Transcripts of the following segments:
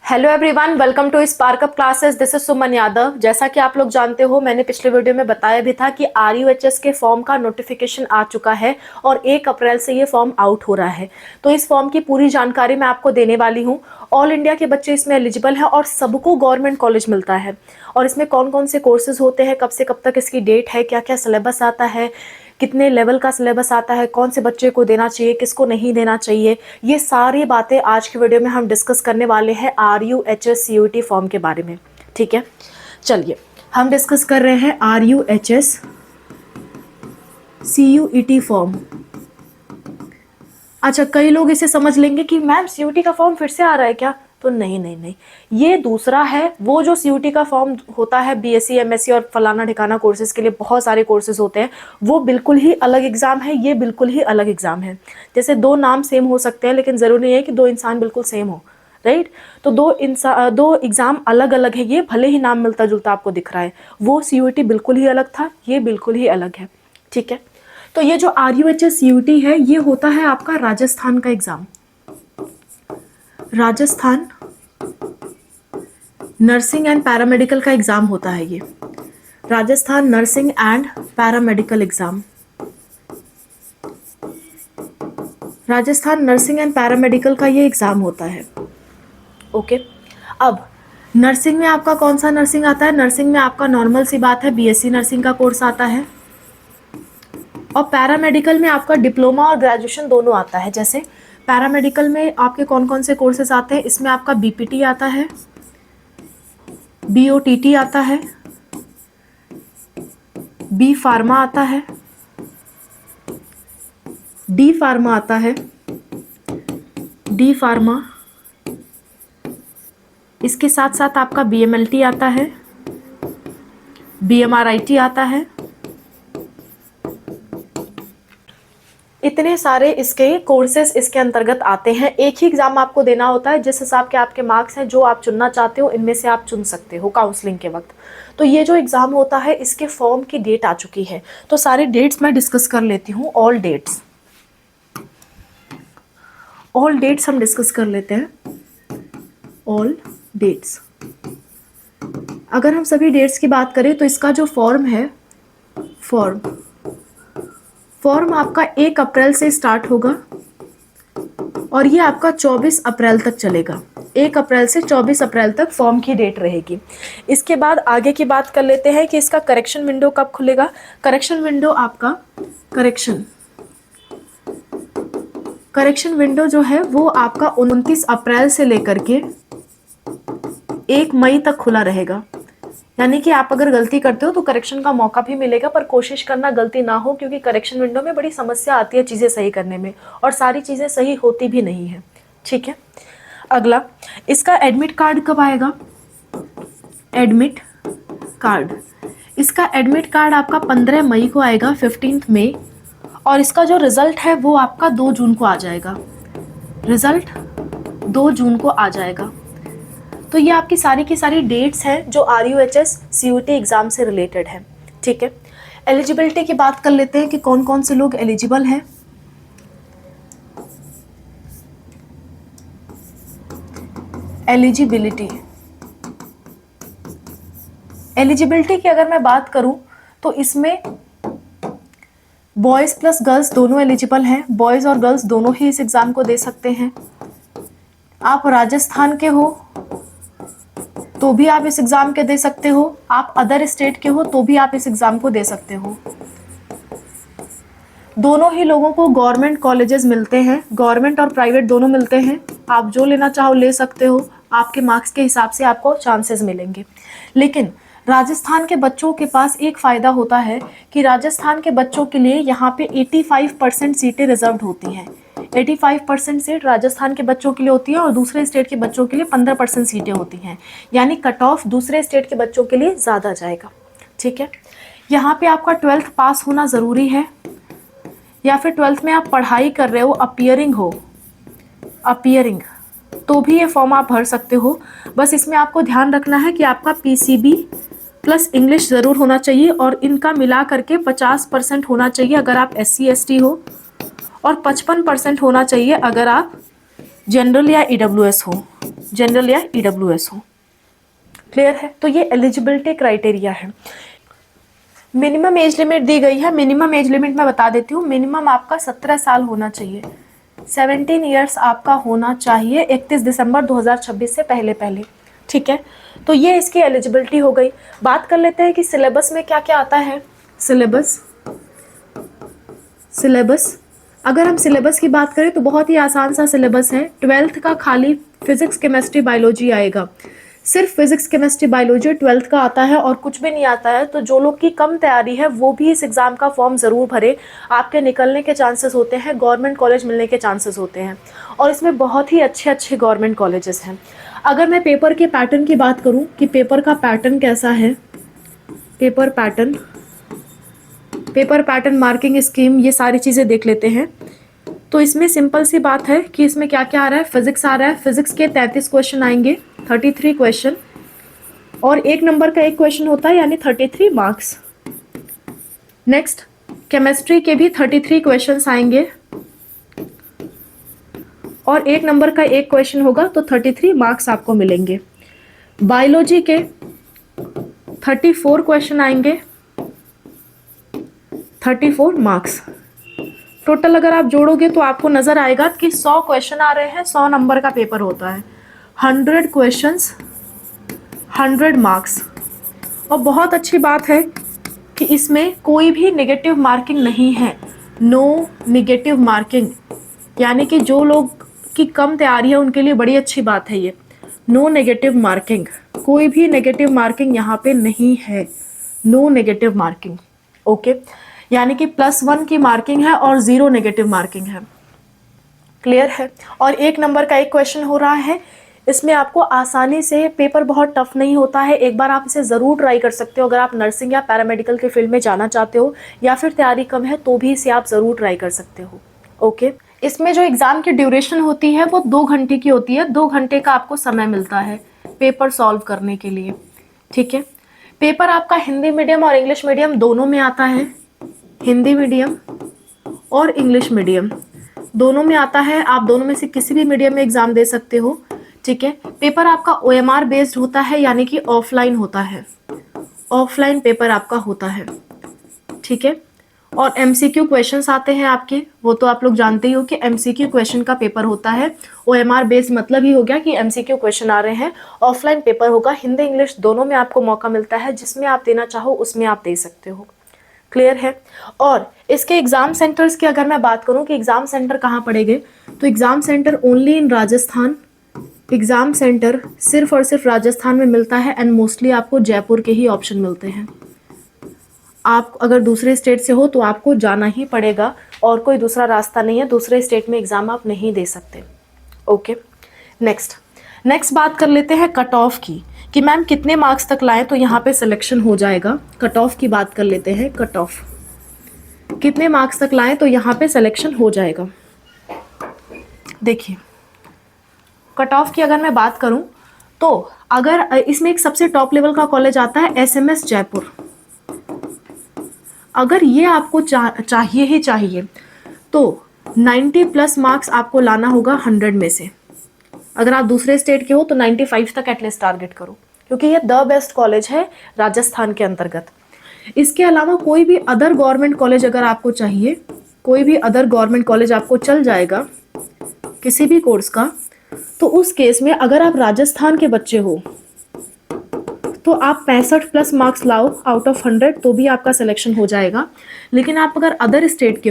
Hello everyone, welcome to Spark Up Classes. This is Suman Yadav. जैसा कि आप लोग जानते हो, मैंने पिछले वीडियो में बताया भी था कि RUHS के फॉर्म का नोटिफिकेशन आ चुका है और 1 अप्रैल से ये फॉर्म आउट हो रहा है। तो इस फॉर्म की पूरी जानकारी मैं आपको देने वाली हूँ। ऑल इंडिया के बच्चे इसमें एलिजिबल हैं और सबको गवर्नमेंट कॉलेज मिलता है। और इसमें कौन कौन से कोर्सेज होते हैं, कब से कब तक इसकी डेट है, क्या क्या सिलेबस आता है, कितने लेवल का सिलेबस आता है, कौन से बच्चे को देना चाहिए, किसको नहीं देना चाहिए, ये सारी बातें आज की वीडियो में हम डिस्कस करने वाले हैं RUHS CUET फॉर्म के बारे में। ठीक है, चलिए हम डिस्कस कर रहे हैं RUHS CUET फॉर्म। अच्छा, कई लोग इसे समझ लेंगे कि मैम CUET का फॉर्म फिर से आ रहा है क्या? तो नहीं नहीं नहीं, ये दूसरा है। वो जो CUET का फॉर्म होता है BSc MSc और फलाना ठिकाना कोर्सेज के लिए बहुत सारे कोर्सेज होते हैं, वो बिल्कुल ही अलग एग्जाम है। ये बिल्कुल ही अलग एग्जाम है। जैसे दो नाम सेम हो सकते हैं, लेकिन ज़रूरी नहीं है कि दो इंसान बिल्कुल सेम हो, राइट? तो दो एग्जाम अलग अलग है। ये भले ही नाम मिलता जुलता आपको दिख रहा है, वो CUET बिल्कुल ही अलग था, ये बिल्कुल ही अलग है। ठीक है, तो ये जो RUHS CUET है, ये होता है आपका राजस्थान का exam. Rajasthan nursing and paramedical का एग्जाम होता है ये। Rajasthan nursing and paramedical exam. Rajasthan nursing and paramedical का ये एग्जाम होता है। ओके, अब नर्सिंग में आपका कौन सा नर्सिंग आता है? नर्सिंग में आपका नॉर्मल सी बात है, BSc नर्सिंग का कोर्स आता है। और पैरामेडिकल में आपका डिप्लोमा और ग्रेजुएशन दोनों आता है। जैसे पैरामेडिकल में आपके कौन कौन से कोर्सेज आते हैं? इसमें आपका BPT आता है, BOTT आता है, B फार्मा आता है, D फार्मा आता है, D फार्मा। इसके साथ साथ आपका BMLT आता है, BMRIT आता है। इतने सारे इसके कोर्सेज इसके अंतर्गत आते हैं। एक ही एग्जाम आपको देना होता है। जिस हिसाब के आपके मार्क्स हैं, जो आप चुनना चाहते हो, इनमें से आप चुन सकते हो काउंसलिंग के वक्त। तो ये जो एग्जाम होता है, इसके फॉर्म की डेट आ चुकी है। तो सारे डेट्स मैं डिस्कस कर लेती हूँ। ऑल डेट्स हम डिस्कस कर लेते हैं। ऑल डेट्स, अगर हम सभी डेट्स की बात करें तो इसका जो फॉर्म है, फॉर्म आपका 1 अप्रैल से स्टार्ट होगा और ये आपका 24 अप्रैल तक चलेगा। 1 अप्रैल से 24 अप्रैल तक फॉर्म की डेट रहेगी। इसके बाद आगे की बात कर लेते हैं कि इसका करेक्शन विंडो कब खुलेगा। करेक्शन विंडो आपका करेक्शन विंडो जो है वो आपका 29 अप्रैल से लेकर के 1 मई तक खुला रहेगा। यानी कि आप अगर गलती करते हो तो करेक्शन का मौका भी मिलेगा, पर कोशिश करना गलती ना हो, क्योंकि करेक्शन विंडो में बड़ी समस्या आती है चीज़ें सही करने में, और सारी चीज़ें सही होती भी नहीं है। ठीक है, अगला, इसका एडमिट कार्ड कब आएगा? एडमिट कार्ड, इसका एडमिट कार्ड आपका 15 मई को आएगा, 15 मई। और इसका जो रिजल्ट है वो आपका 2 जून को आ जाएगा। रिजल्ट 2 जून को आ जाएगा। तो ये आपकी सारी की सारी डेट्स हैं जो RUHS CUET एग्जाम से रिलेटेड है। ठीक है, एलिजिबिलिटी की बात कर लेते हैं कि कौन कौन से लोग एलिजिबल हैं। एलिजिबिलिटी की अगर मैं बात करूं तो इसमें बॉयज़ प्लस गर्ल्स दोनों एलिजिबल हैं। बॉयज़ और गर्ल्स दोनों ही इस एग्ज़ाम को दे सकते हैं। आप राजस्थान के हो तो भी आप इस एग्ज़ाम के दे सकते हो। आप अदर स्टेट के हो तो भी आप इस एग्ज़ाम को दे सकते हो। दोनों ही लोगों को गवर्नमेंट कॉलेजेस मिलते हैं, गवर्नमेंट और प्राइवेट दोनों मिलते हैं। आप जो लेना चाहो ले सकते हो। आपके मार्क्स के हिसाब से आपको चांसेस मिलेंगे। लेकिन राजस्थान के बच्चों के पास एक फ़ायदा होता है कि राजस्थान के बच्चों के लिए यहाँ पे 85% सीटें रिजर्व होती हैं। 85% सीट राजस्थान के बच्चों के लिए होती है और दूसरे स्टेट के बच्चों के लिए 15% सीटें होती हैं। यानी कट ऑफ दूसरे स्टेट के बच्चों के लिए ज़्यादा जाएगा। ठीक है, यहाँ पे आपका 12th पास होना ज़रूरी है, या फिर 12th में आप पढ़ाई कर रहे हो, अपीयरिंग, तो भी ये फॉर्म आप भर सकते हो। बस इसमें आपको ध्यान रखना है कि आपका PCB प्लस इंग्लिश ज़रूर होना चाहिए, और इनका मिला करके 50% होना चाहिए अगर आप SC ST हो, और 55% होना चाहिए अगर आप जनरल या EWS हो। जनरल या ईडब्ल्यूएस हो। क्लियर है? तो ये एलिजिबिलिटी क्राइटेरिया है। मिनिमम एज लिमिट दी गई है। मिनिमम एज लिमिट मैं बता देती हूँ। मिनिमम आपका 17 साल होना चाहिए, 17 ईयर्स आपका होना चाहिए 31 दिसंबर 2026 से पहले पहले। ठीक है, तो ये इसकी एलिजिबिलिटी हो गई। बात कर लेते हैं कि सिलेबस में क्या क्या आता है। सिलेबस अगर हम सिलेबस की बात करें तो बहुत ही आसान सा सिलेबस है। 12th का खाली फिजिक्स केमिस्ट्री बायोलॉजी आएगा, सिर्फ फिजिक्स केमिस्ट्री बायोलॉजी 12th का आता है और कुछ भी नहीं आता है। तो जो लोग की कम तैयारी है वो भी इस एग्ज़ाम का फॉर्म ज़रूर भरे, आपके निकलने के चांसेस होते हैं, गवर्नमेंट कॉलेज मिलने के चांसेस होते हैं और इसमें बहुत ही अच्छे अच्छे गवर्नमेंट कॉलेजेस हैं। अगर मैं पेपर के पैटर्न की बात करूं कि पेपर का पैटर्न कैसा है, पेपर पैटर्न, मार्किंग स्कीम, ये सारी चीज़ें देख लेते हैं। तो इसमें सिंपल सी बात है कि इसमें क्या क्या आ रहा है। फिजिक्स आ रहा है, फिजिक्स के 33 क्वेश्चन आएंगे, 33 क्वेश्चन, और 1 नंबर का 1 क्वेश्चन होता है यानी 33 मार्क्स। नेक्स्ट केमिस्ट्री के भी 33 क्वेश्चंस आएंगे और 1 नंबर का 1 क्वेश्चन होगा, तो 33 मार्क्स आपको मिलेंगे। बायोलॉजी के 34 क्वेश्चन आएंगे, 34 मार्क्स। टोटल अगर आप जोड़ोगे तो आपको नजर आएगा कि 100 क्वेश्चन आ रहे हैं, 100 नंबर का पेपर होता है, 100 क्वेश्चंस 100 मार्क्स। और बहुत अच्छी बात है कि इसमें कोई भी नेगेटिव मार्किंग नहीं है, नो नेगेटिव मार्किंग, यानी कि जो लोग की कम तैयारी है उनके लिए बड़ी अच्छी बात है ये, नो नेगेटिव मार्किंग, कोई भी नेगेटिव मार्किंग यहाँ पे नहीं है, नो नेगेटिव मार्किंग। ओके, यानी कि +1 की मार्किंग है और 0 नेगेटिव मार्किंग है। क्लियर है? और 1 नंबर का 1 क्वेश्चन हो रहा है। इसमें आपको आसानी से, पेपर बहुत टफ नहीं होता है, एक बार आप इसे ज़रूर ट्राई कर सकते हो। अगर आप नर्सिंग या पैरामेडिकल के फील्ड में जाना चाहते हो या फिर तैयारी कम है तो भी इसे आप ज़रूर ट्राई कर सकते हो। ओके, इसमें जो एग्ज़ाम की ड्यूरेशन होती है वो 2 घंटे की होती है। 2 घंटे का आपको समय मिलता है पेपर सॉल्व करने के लिए। ठीक है, पेपर आपका हिंदी मीडियम और इंग्लिश मीडियम दोनों में आता है, हिंदी मीडियम और इंग्लिश मीडियम दोनों में आता है। आप दोनों में से किसी भी मीडियम में एग्जाम दे सकते हो। ठीक है, पेपर आपका OMR बेस्ड होता है, यानी कि ऑफलाइन होता है, ऑफलाइन पेपर आपका होता है। ठीक है, और MCQ क्वेश्चंस आते हैं आपके, वो तो आप लोग जानते ही हो कि MCQ क्वेश्चन का पेपर होता है। OMR बेस्ड मतलब ही हो गया कि MCQ क्वेश्चन आ रहे हैं। ऑफलाइन पेपर होगा, हिंदी इंग्लिश दोनों में आपको मौका मिलता है, जिसमें आप देना चाहो उसमें आप दे सकते हो। क्लियर है? और इसके एग्जाम सेंटर्स की अगर मैं बात करूं कि एग्जाम सेंटर कहाँ पड़ेंगे, तो exam centre only in Rajasthan, exam centre सिर्फ और सिर्फ राजस्थान में मिलता है एंड मोस्टली आपको जयपुर के ही ऑप्शन मिलते हैं। आप अगर दूसरे स्टेट से हो तो आपको जाना ही पड़ेगा और कोई दूसरा रास्ता नहीं है, दूसरे स्टेट में एग्जाम आप नहीं दे सकते। ओके, नेक्स्ट बात कर लेते हैं कट ऑफ की, कि मैम कितने मार्क्स तक लाएं तो यहाँ पे सिलेक्शन हो जाएगा। कट ऑफ की बात कर लेते हैं, कट ऑफ कितने मार्क्स तक लाएं तो यहाँ पे सिलेक्शन हो जाएगा। देखिए, कट ऑफ की अगर मैं बात करूं तो अगर इसमें एक सबसे टॉप लेवल का कॉलेज आता है SMS जयपुर, अगर ये आपको चाहिए ही चाहिए तो 90+ मार्क्स आपको लाना होगा 100 में से। अगर आप दूसरे स्टेट के हो तो 95 तक एटलीस्ट टारगेट करो, क्योंकि ये द बेस्ट कॉलेज है राजस्थान के अंतर्गत। इसके अलावा कोई भी अदर गवर्नमेंट कॉलेज अगर आपको चाहिए, कोई भी अदर गवर्नमेंट कॉलेज आपको चल जाएगा किसी भी कोर्स का, तो उस केस में अगर आप राजस्थान के बच्चे हो तो आप 65+ मार्क्स लाओ आउट ऑफ 100 तो भी आपका सिलेक्शन हो जाएगा। लेकिन आप अगर अदर स्टेट के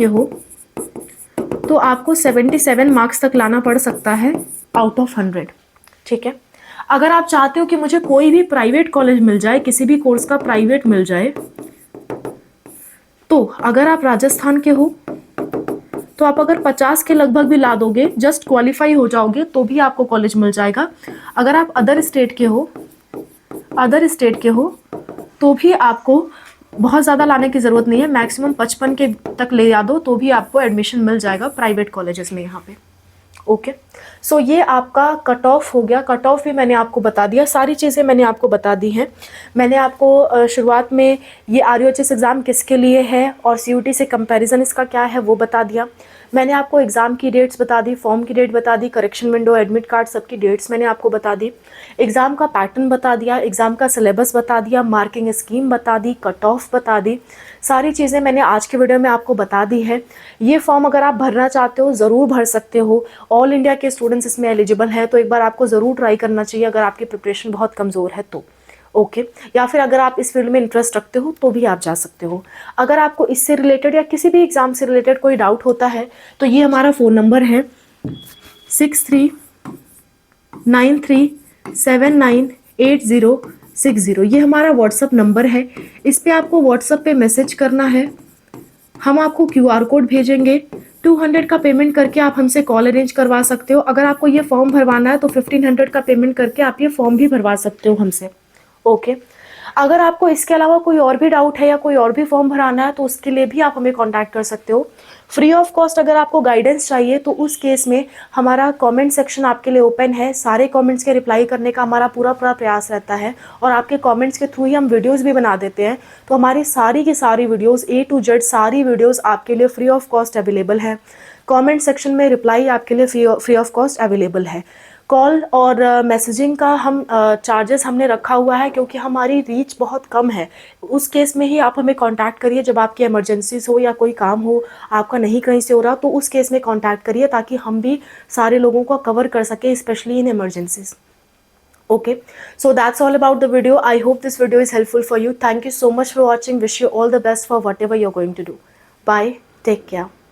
हो तो आपको 77 मार्क्स तक लाना पड़ सकता है आउट ऑफ 100। ठीक है, अगर आप चाहते हो कि मुझे कोई भी प्राइवेट कॉलेज मिल जाए, किसी भी कोर्स का प्राइवेट मिल जाए, तो अगर आप राजस्थान के हो तो आप अगर 50 के लगभग भी ला दोगे, जस्ट क्वालिफाई हो जाओगे, तो भी आपको कॉलेज मिल जाएगा। अगर आप अदर स्टेट के हो तो भी आपको बहुत ज़्यादा लाने की ज़रूरत नहीं है, मैक्सिमम 55 के तक ले आ दो तो भी आपको एडमिशन मिल जाएगा प्राइवेट कॉलेजेस में यहाँ पे। ओके, सो ये आपका कट ऑफ हो गया। कट ऑफ भी मैंने आपको बता दिया, सारी चीज़ें मैंने आपको बता दी हैं। मैंने आपको शुरुआत में ये RUHS एग्ज़ाम किसके लिए है और CUT से कंपैरिजन इसका क्या है वो बता दिया। मैंने आपको एग्ज़ाम की डेट्स बता दी, फॉर्म की डेट बता दी, करेक्शन विंडो, एडमिट कार्ड, सबकी डेट्स मैंने आपको बता दी, एग्ज़ाम का पैटर्न बता दिया, एग्ज़ाम का सिलेबस बता दिया, मार्किंग स्कीम बता दी, कट ऑफ बता दी। सारी चीज़ें मैंने आज के वीडियो में आपको बता दी है। ये फॉर्म अगर आप भरना चाहते हो ज़रूर भर सकते हो। ऑल इंडिया के स्टूडेंट्स इसमें एलिजिबल हैं, तो एक बार आपको ज़रूर ट्राई करना चाहिए अगर आपकी प्रिपरेशन बहुत कमज़ोर है तो। ओके या फिर अगर आप इस फील्ड में इंटरेस्ट रखते हो तो भी आप जा सकते हो। अगर आपको इससे रिलेटेड या किसी भी एग्ज़ाम से रिलेटेड कोई डाउट होता है तो ये हमारा फ़ोन नंबर है 6393798060। ये हमारा व्हाट्सअप नंबर है। इस पर आपको व्हाट्सअप पे मैसेज करना है, हम आपको QR कोड भेजेंगे। 200 का पेमेंट करके आप हमसे कॉल अरेंज करवा सकते हो। अगर आपको ये फॉर्म भरवाना है तो 1500 का पेमेंट करके आप ये फॉर्म भी भरवा सकते हो हमसे। ओके अगर आपको इसके अलावा कोई और भी डाउट है या कोई और भी फॉर्म भराना है तो उसके लिए भी आप हमें कांटेक्ट कर सकते हो फ्री ऑफ कॉस्ट। अगर आपको गाइडेंस चाहिए तो उस केस में हमारा कमेंट सेक्शन आपके लिए ओपन है। सारे कमेंट्स के रिप्लाई करने का हमारा पूरा प्रयास रहता है और आपके कमेंट्स के थ्रू ही हम वीडियोस भी बना देते हैं। तो हमारी सारी की सारी वीडियोस A to Z सारी वीडियोस आपके लिए फ्री ऑफ कॉस्ट अवेलेबल है। कमेंट सेक्शन में रिप्लाई आपके लिए फ्री ऑफ कॉस्ट अवेलेबल है। कॉल और मैसेजिंग का हम चार्जेस हमने रखा हुआ है क्योंकि हमारी रीच बहुत कम है। उस केस में ही आप हमें कांटेक्ट करिए जब आपकी इमरजेंसीज हो या कोई काम हो आपका नहीं कहीं से हो रहा, तो उस केस में कांटेक्ट करिए ताकि हम भी सारे लोगों को कवर कर सकें, specially in emergencies. Okay, so that's all about the video. I hope this video is helpful for you. Thank you so much for watching. Wish you all the best for whatever you're going to do. Bye. Take care.